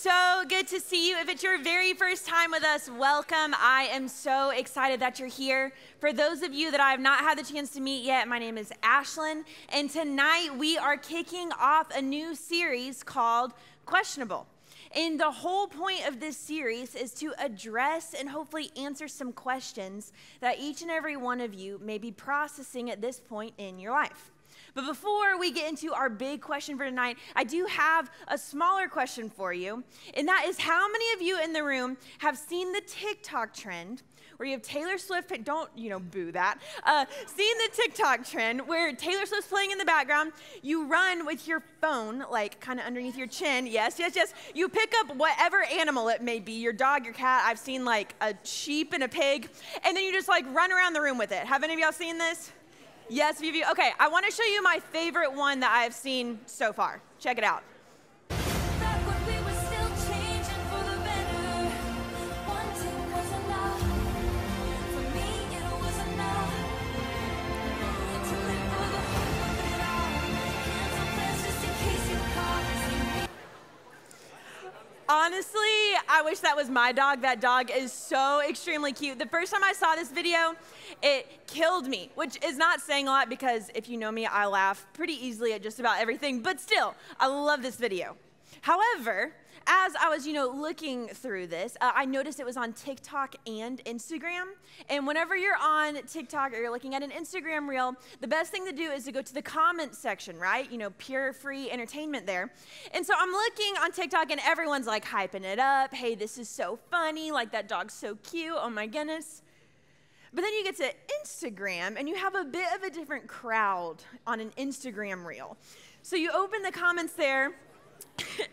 so good to see you. If it's your very first time with us, welcome. I am so excited that you're here. For those of you that I have not had the chance to meet yet, my name is Ashlyn, and tonight we are kicking off a new series called Questionable. And the whole point of this series is to address and hopefully answer some questions that each and every one of you may be processing at this point in your life. But before we get into our big question for tonight, I do have a smaller question for you, and that is how many of you in the room have seen the TikTok trend where you have Taylor Swift, don't, boo that, seen the TikTok trend where Taylor Swift's playing in the background, you run with your phone, like kind of underneath your chin, yes, you pick up whatever animal it may be, your dog, your cat, I've seen like a sheep and a pig, and then you just like run around the room with it. Have any of y'all seen this? Yes, a few of you. Okay, I want to show you my favorite one that I've seen so far. Check it out. Honestly, I wish that was my dog. That dog is so extremely cute. The first time I saw this video, it killed me, which is not saying a lot because if you know me, I laugh pretty easily at just about everything, but still, I love this video. However, as I was, looking through this, I noticed it was on TikTok and Instagram. And whenever you're on TikTok or you're looking at an Instagram reel, the best thing to do is to go to the comments section, right? Pure free entertainment there. And so I'm looking on TikTok and everyone's like hyping it up. Hey, this is so funny. Like that dog's so cute. Oh my goodness. But then you get to Instagram and you have a bit of a different crowd on an Instagram reel. So you open the comments there,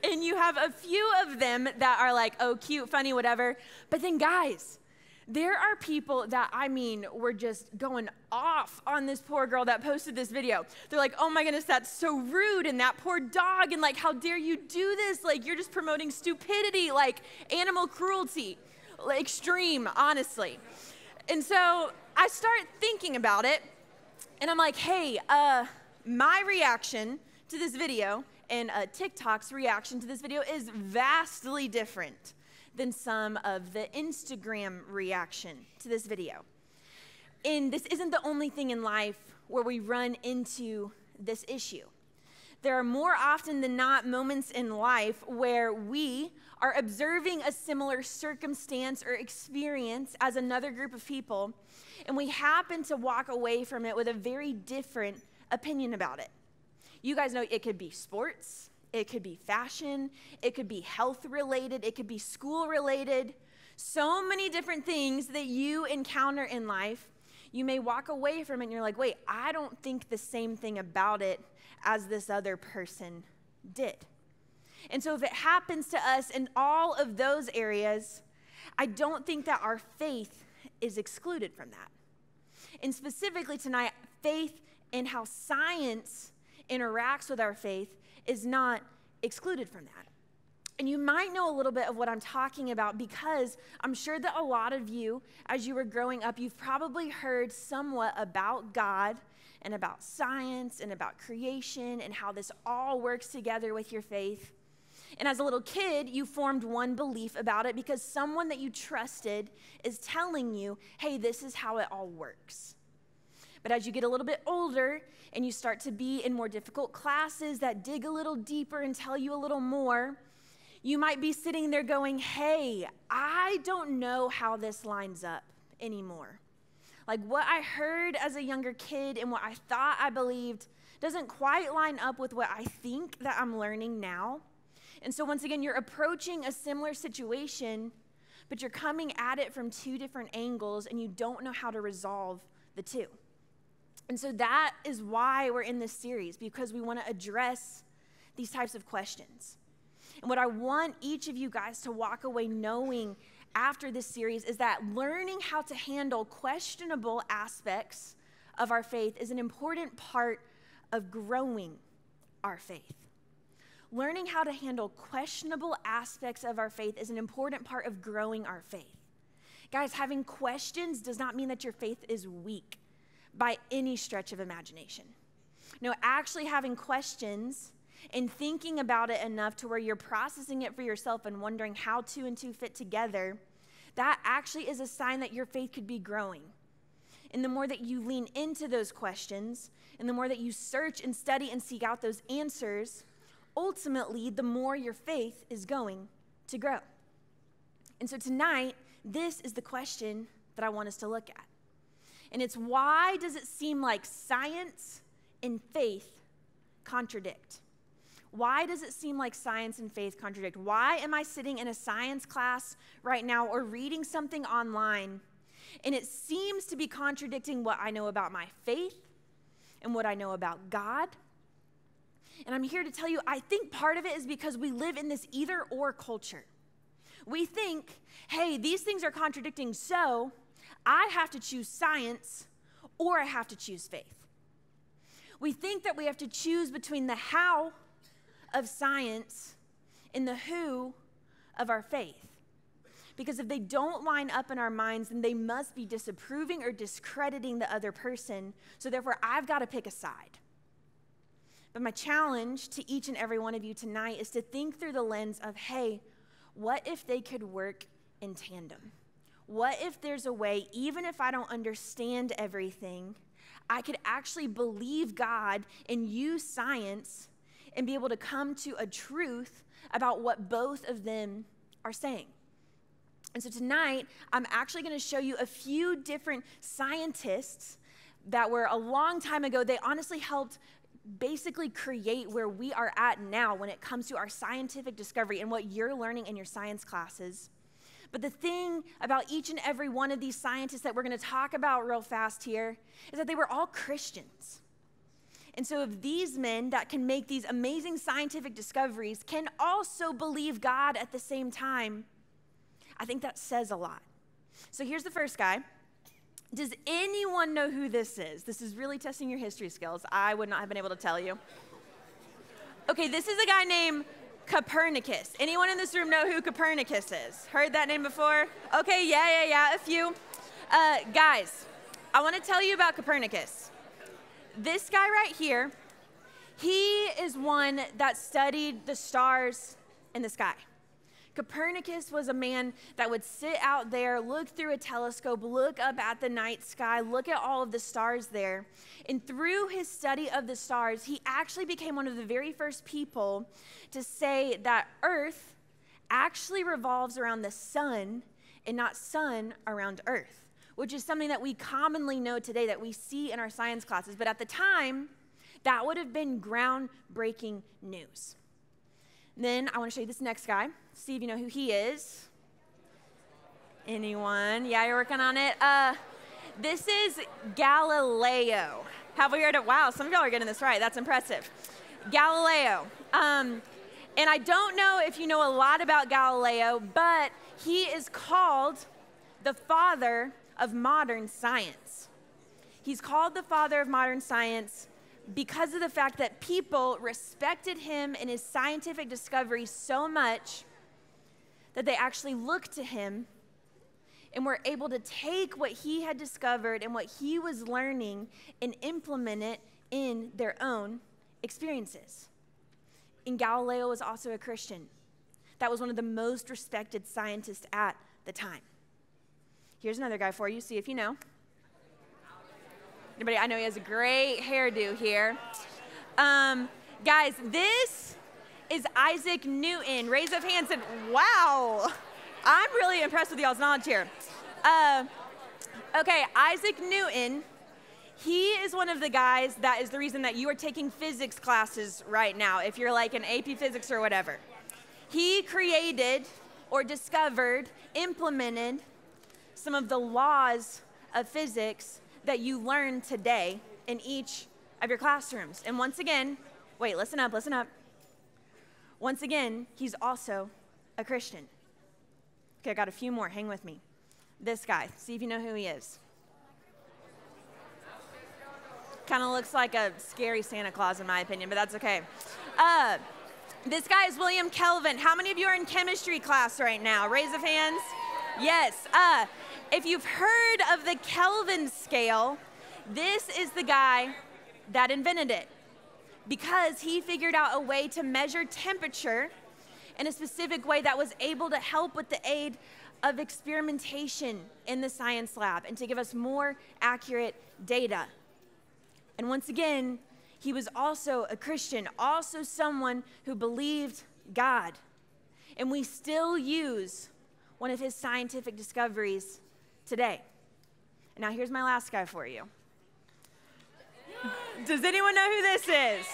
and you have a few of them that are like, oh, cute, funny, whatever. But then, guys, there are people that, were just going off on this poor girl that posted this video. They're like, oh my goodness, that's so rude, and that poor dog, and like, how dare you do this? Like, you're just promoting stupidity, like animal cruelty, like, extreme, honestly. And so I start thinking about it, and I'm like, hey, my reaction to this video and TikTok's reaction to this video is vastly different than some of the Instagram reaction to this video. And this isn't the only thing in life where we run into this issue. There are more often than not moments in life where we are observing a similar circumstance or experience as another group of people, and we happen to walk away from it with a very different opinion about it. You guys know it could be sports, it could be fashion, it could be health related, it could be school related. So many different things that you encounter in life, you may walk away from it and you're like, wait, I don't think the same thing about it as this other person did. And so if it happens to us in all of those areas, I don't think that our faith is excluded from that. And specifically tonight, faith in how science interacts with our faith is not excluded from that. And you might know a little bit of what I'm talking about because I'm sure that a lot of you, as you were growing up, you've probably heard somewhat about God and about science and about creation and how this all works together with your faith. And as a little kid, you formed one belief about it because someone that you trusted is telling you, hey, this is how it all works. But as you get a little bit older and you start to be in more difficult classes that dig a little deeper and tell you a little more, you might be sitting there going, hey, I don't know how this lines up anymore. Like what I heard as a younger kid and what I thought I believed doesn't quite line up with what I think that I'm learning now. And so once again, you're approaching a similar situation, but you're coming at it from two different angles and you don't know how to resolve the two. And so that is why we're in this series, because we want to address these types of questions. And what I want each of you guys to walk away knowing after this series is that learning how to handle questionable aspects of our faith is an important part of growing our faith. Learning how to handle questionable aspects of our faith is an important part of growing our faith. Guys, having questions does not mean that your faith is weak by any stretch of imagination. No, actually having questions and thinking about it enough to where you're processing it for yourself and wondering how two and two fit together, that actually is a sign that your faith could be growing. And the more that you lean into those questions, and the more that you search and study and seek out those answers, ultimately, the more your faith is going to grow. And so tonight, this is the question that I want us to look at. And it's, why does it seem like science and faith contradict? Why does it seem like science and faith contradict? Why am I sitting in a science class right now or reading something online, and it seems to be contradicting what I know about my faith and what I know about God? And I'm here to tell you, I think part of it is because we live in this either-or culture. We think, hey, these things are contradicting, so I have to choose science or I have to choose faith. We think that we have to choose between the how of science and the who of our faith. Because if they don't line up in our minds, then they must be disapproving or discrediting the other person. So therefore, I've got to pick a side. But my challenge to each and every one of you tonight is to think through the lens of, hey, what if they could work in tandem? What if there's a way, even if I don't understand everything, I could actually believe God and use science and be able to come to a truth about what both of them are saying? And so tonight, I'm actually going to show you a few different scientists that were a long time ago. They honestly helped basically create where we are at now when it comes to our scientific discovery and what you're learning in your science classes. But the thing about each and every one of these scientists that we're going to talk about real fast here is that they were all Christians. And so if these men that can make these amazing scientific discoveries can also believe God at the same time, I think that says a lot. So here's the first guy. Does anyone know who this is? This is really testing your history skills. I would not have been able to tell you. Okay, this is a guy named Copernicus. Anyone in this room know who Copernicus is? Heard that name before? Okay, yeah, a few. Guys, I want to tell you about Copernicus. This guy right here, he is one that studied the stars in the sky. Copernicus was a man that would sit out there, look through a telescope, look up at the night sky, look at all of the stars there. And through his study of the stars, he actually became one of the very first people to say that Earth actually revolves around the sun and not sun around Earth, which is something that we commonly know today that we see in our science classes. But at the time, that would have been groundbreaking news. Then I want to show you this next guy. See if you know who he is. Anyone? Yeah, you're working on it. This is Galileo. Have we heard of? Wow, some of y'all are getting this right. That's impressive. Galileo. And I don't know if you know a lot about Galileo, but he is called the father of modern science. He's called the father of modern science because of the fact that people respected him and his scientific discovery so much that they actually looked to him and were able to take what he had discovered and what he was learning and implement it in their own experiences. And Galileo was also a Christian. That was one of the most respected scientists at the time. Here's another guy for you, see if you know. Anybody? I know he has a great hairdo here. Guys, this is Isaac Newton. Raise of hands and wow. I'm really impressed with y'all's knowledge here. Okay, Isaac Newton, he is one of the guys that is the reason that you are taking physics classes right now, if you're like an AP physics or whatever. He created or discovered, implemented some of the laws of physics that you learn today in each of your classrooms. And once again, wait, listen up. Once again, he's also a Christian. Okay, I got a few more, hang with me. This guy, see if you know who he is. Kind of looks like a scary Santa Claus in my opinion, but that's okay. This guy is William Kelvin. How many of you are in chemistry class right now? Raise of hands. Yes. If you've heard of the Kelvin scale, this is the guy that invented it. because he figured out a way to measure temperature in a specific way that was able to help with the aid of experimentation in the science lab and to give us more accurate data. And once again, he was also a Christian, also someone who believed God. And we still use one of his scientific discoveries today. And now here's my last guy for you. Does anyone know who this is?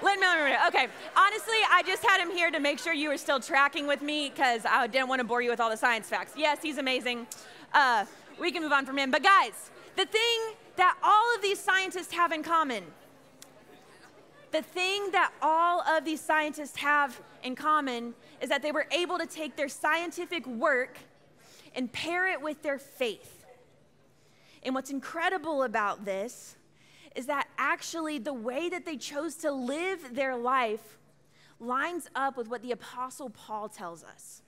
Let me know. Okay, honestly, I just had him here to make sure you were still tracking with me because I didn't want to bore you with all the science facts. Yes, he's amazing. We can move on from him. But guys, the thing that all of these scientists have in common, the thing that all of these scientists have in common is that they were able to take their scientific work and pair it with their faith. And what's incredible about this is that actually the way that they chose to live their life lines up with what the Apostle Paul tells us.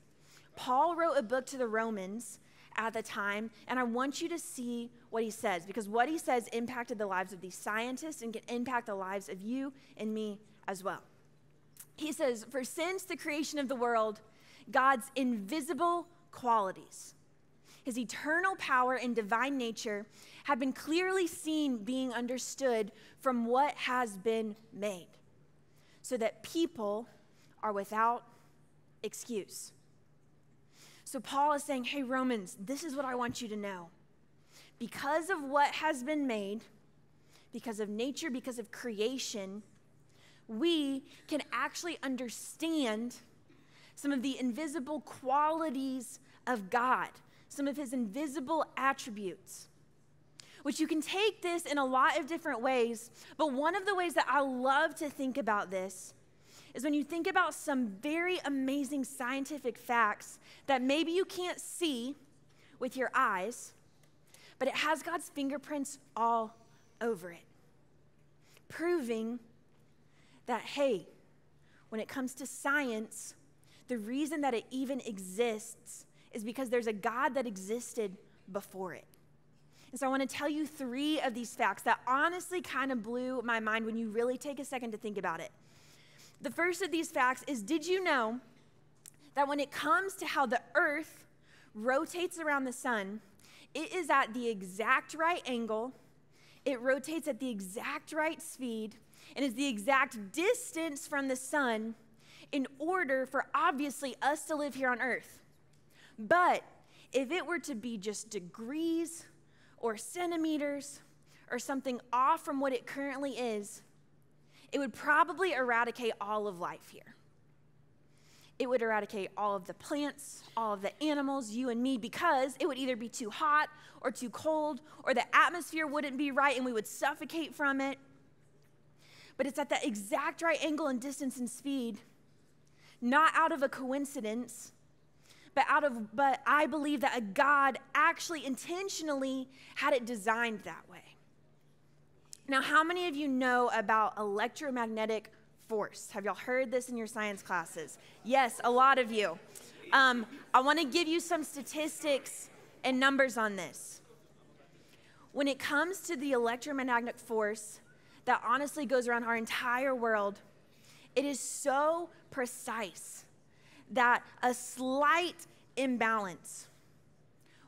Paul wrote a book to the Romans at the time, and I want you to see what he says, because what he says impacted the lives of these scientists and can impact the lives of you and me as well. He says, "For since the creation of the world, God's invisible qualities, his eternal power and divine nature have been clearly seen being understood from what has been made, so that people are without excuse." So Paul is saying, hey, Romans, this is what I want you to know. Because of what has been made, because of nature, because of creation, we can actually understand some of the invisible qualities of God, some of his invisible attributes, which you can take this in a lot of different ways. But one of the ways that I love to think about this is when you think about some very amazing scientific facts that maybe you can't see with your eyes, but it has God's fingerprints all over it, proving that, hey, when it comes to science, the reason that it even exists is because there's a God that existed before it. And so I want to tell you 3 of these facts that honestly kind of blew my mind when you really take a second to think about it. The first of these facts is, did you know that when it comes to how the earth rotates around the sun, it is at the exact right angle, it rotates at the exact right speed, and is the exact distance from the sun in order for, obviously, us to live here on earth. But if it were to be just degrees or centimeters or something off from what it currently is, it would probably eradicate all of life here. It would eradicate all of the plants, all of the animals, you and me, because it would either be too hot or too cold, or the atmosphere wouldn't be right and we would suffocate from it. But it's at that exact right angle and distance and speed, not out of a coincidence, but I believe that a God actually intentionally had it designed that way. Now, how many of you know about electromagnetic force? Have y'all heard this in your science classes? Yes, a lot of you. I want to give you some statistics and numbers on this. When it comes to the electromagnetic force that honestly goes around our entire world, it is so precise that a slight imbalance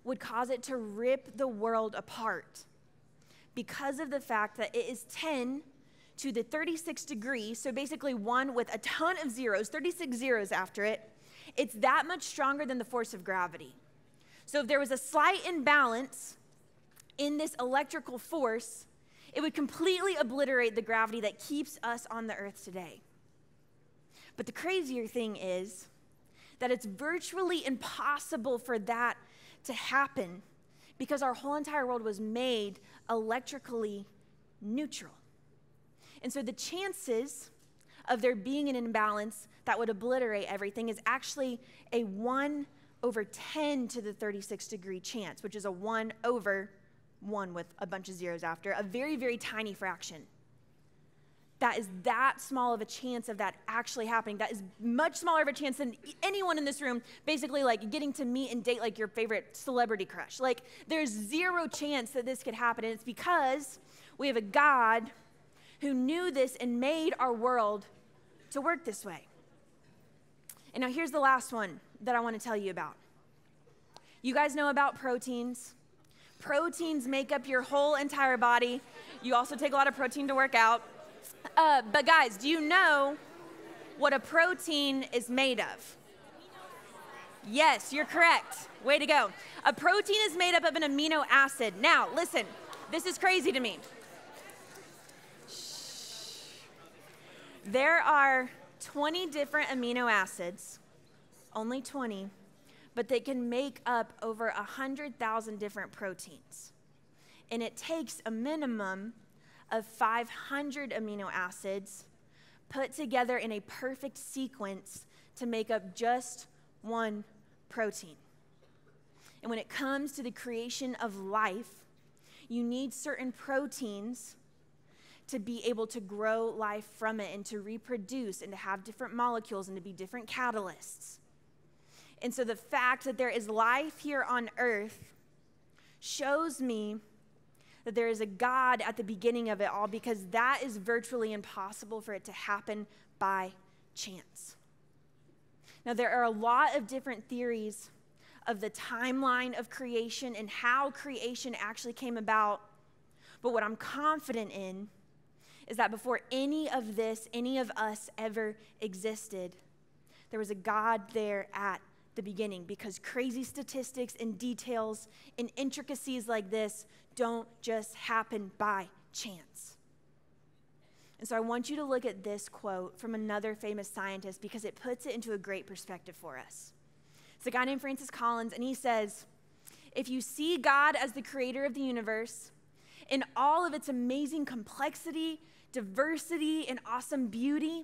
would cause it to rip the world apart, because of the fact that it is 10 to the 36 degrees, so basically one with a ton of zeros, 36 zeros after it, it's that much stronger than the force of gravity. So if there was a slight imbalance in this electrical force, it would completely obliterate the gravity that keeps us on the earth today. But the crazier thing is that it's virtually impossible for that to happen, because our whole entire world was made electrically neutral. And so the chances of there being an imbalance that would obliterate everything is actually a 1 over 10 to the 36 degree chance, which is a 1 over 1 with a bunch of zeros after, a very, very tiny fraction. That is that small of a chance of that actually happening. That is much smaller of a chance than anyone in this room basically like getting to meet and date like your favorite celebrity crush. Like, there's zero chance that this could happen, and it's because we have a God who knew this and made our world to work this way. And now here's the last one that I want to tell you about. You guys know about proteins. Proteins make up your whole entire body. You also take a lot of protein to work out. But guys, do you know what a protein is made of? Yes, you're correct. Way to go. A protein is made up of an amino acid. Now, listen, this is crazy to me. There are 20 different amino acids, only 20, but they can make up over 100,000 different proteins. And it takes a minimum of 500 amino acids put together in a perfect sequence to make up just one protein. And when it comes to the creation of life, you need certain proteins to be able to grow life from it and to reproduce and to have different molecules and to be different catalysts. And so the fact that there is life here on earth shows me that there is a God at the beginning of it all, because that is virtually impossible for it to happen by chance. Now, there are a lot of different theories of the timeline of creation and how creation actually came about, but what I'm confident in is that before any of this, any of us ever existed, there was a God there at the beginning, because crazy statistics and details and intricacies like this don't just happen by chance. And so I want you to look at this quote from another famous scientist, because it puts it into a great perspective for us. It's a guy named Francis Collins, and he says, if you see God as the creator of the universe in all of its amazing complexity, diversity, and awesome beauty,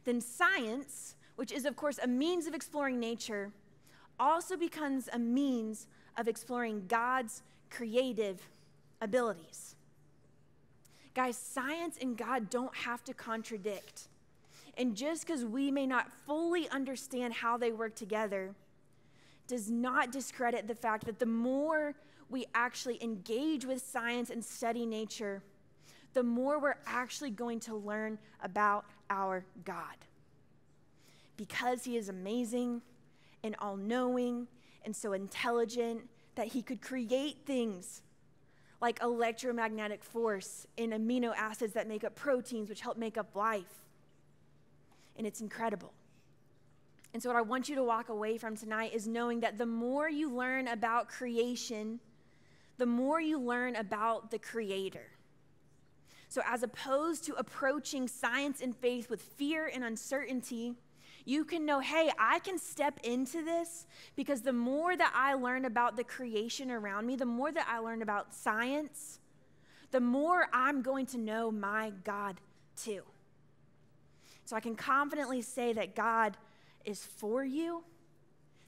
then science, which is of course a means of exploring nature, also becomes a means of exploring God's creative abilities. Guys, science and God don't have to contradict. And just because we may not fully understand how they work together does not discredit the fact that the more we actually engage with science and study nature, the more we're actually going to learn about our God. Because he is amazing and all-knowing and so intelligent that he could create things like electromagnetic force and amino acids that make up proteins, which help make up life. And it's incredible. And so what I want you to walk away from tonight is knowing that the more you learn about creation, the more you learn about the Creator. So as opposed to approaching science and faith with fear and uncertainty, you can know, hey, I can step into this because the more that I learn about the creation around me, the more that I learn about science, the more I'm going to know my God too. So I can confidently say that God is for you,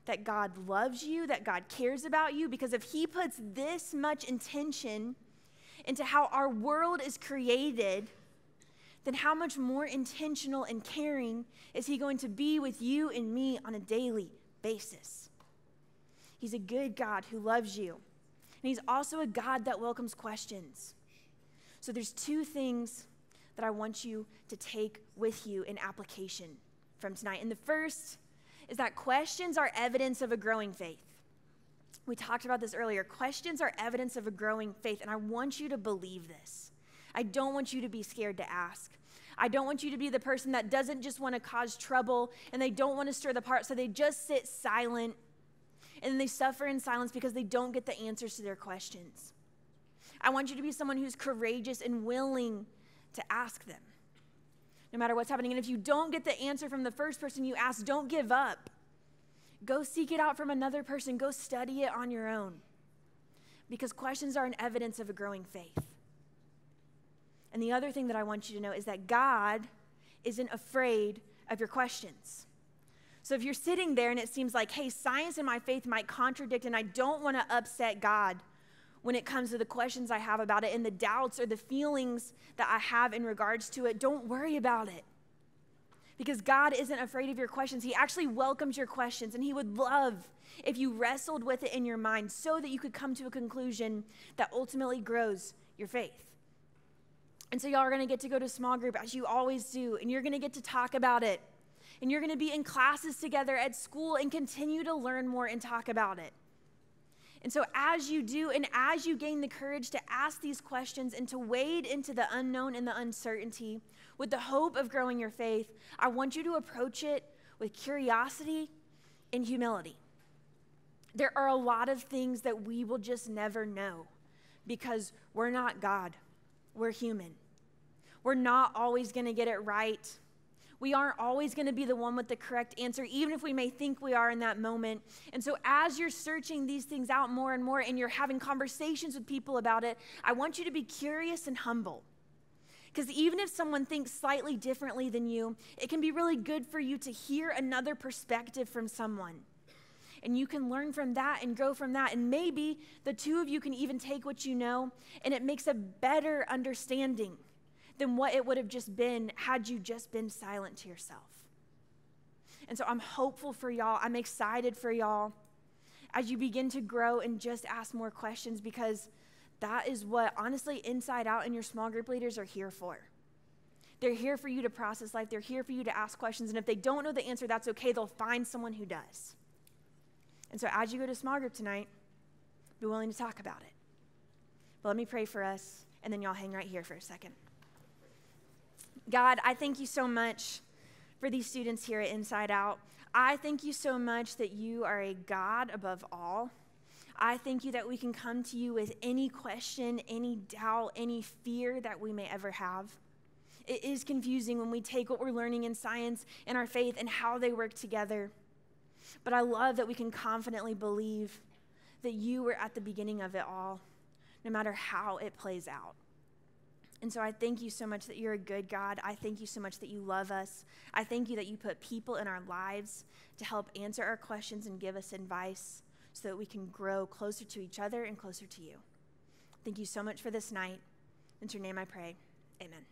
that God loves you, that God cares about you, because if he puts this much intention into how our world is created, then how much more intentional and caring is he going to be with you and me on a daily basis? He's a good God who loves you. And he's also a God that welcomes questions. So there's two things that I want you to take with you in application from tonight. And the first is that questions are evidence of a growing faith. We talked about this earlier. Questions are evidence of a growing faith, and I want you to believe this. I don't want you to be scared to ask. I don't want you to be the person that doesn't just want to cause trouble and they don't want to stir the pot, so they just sit silent and then they suffer in silence because they don't get the answers to their questions. I want you to be someone who's courageous and willing to ask them, no matter what's happening. And if you don't get the answer from the first person you ask, don't give up. Go seek it out from another person. Go study it on your own, because questions are an evidence of a growing faith. And the other thing that I want you to know is that God isn't afraid of your questions. So if you're sitting there and it seems like, hey, science and my faith might contradict, and I don't want to upset God when it comes to the questions I have about it and the doubts or the feelings that I have in regards to it, don't worry about it. Because God isn't afraid of your questions. He actually welcomes your questions, and he would love if you wrestled with it in your mind so that you could come to a conclusion that ultimately grows your faith. And so y'all are gonna get to go to small group as you always do, and you're gonna get to talk about it. And you're gonna be in classes together at school and continue to learn more and talk about it. And so as you do, and as you gain the courage to ask these questions and to wade into the unknown and the uncertainty with the hope of growing your faith, I want you to approach it with curiosity and humility. There are a lot of things that we will just never know because we're not God, we're human. We're not always gonna get it right. We aren't always going to be the one with the correct answer, even if we may think we are in that moment. And so as you're searching these things out more and more and you're having conversations with people about it, I want you to be curious and humble. Because even if someone thinks slightly differently than you, it can be really good for you to hear another perspective from someone. And you can learn from that and grow from that. And maybe the two of you can even take what you know, and it makes a better understanding than what it would have just been had you just been silent to yourself. And so I'm hopeful for y'all. I'm excited for y'all as you begin to grow and just ask more questions, because that is what, honestly, Inside Out and your small group leaders are here for. They're here for you to process life. They're here for you to ask questions. And if they don't know the answer, that's okay. They'll find someone who does. And so as you go to small group tonight, be willing to talk about it. But let me pray for us, and then y'all hang right here for a second. God, I thank you so much for these students here at Inside Out. I thank you so much that you are a God above all. I thank you that we can come to you with any question, any doubt, any fear that we may ever have. It is confusing when we take what we're learning in science and our faith and how they work together. But I love that we can confidently believe that you were at the beginning of it all, no matter how it plays out. And so I thank you so much that you're a good God. I thank you so much that you love us. I thank you that you put people in our lives to help answer our questions and give us advice so that we can grow closer to each other and closer to you. Thank you so much for this night. In your name I pray, amen.